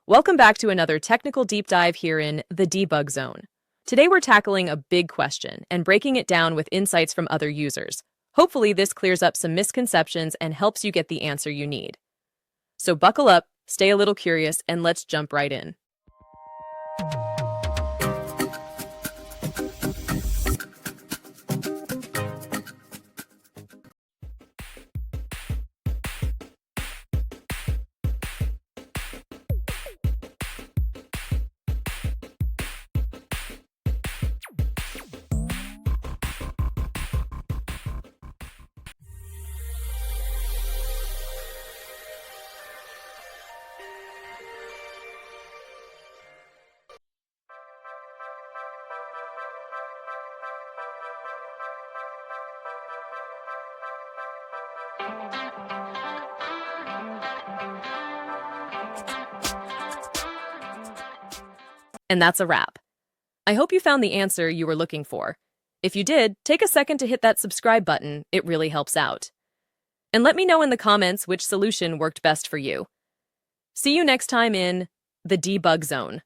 Welcome back to another technical deep dive here in the debug zone. Today we're tackling a big question and breaking it down with insights from other users. Hopefully this clears up some misconceptions and helps you get the answer you need. So buckle up, stay a little curious, and let's jump right in. And that's a wrap. I hope you found the answer you were looking for. If you did, take a second to hit that subscribe button. It really helps out. And let me know in the comments which solution worked best for you. See you next time in the debug zone.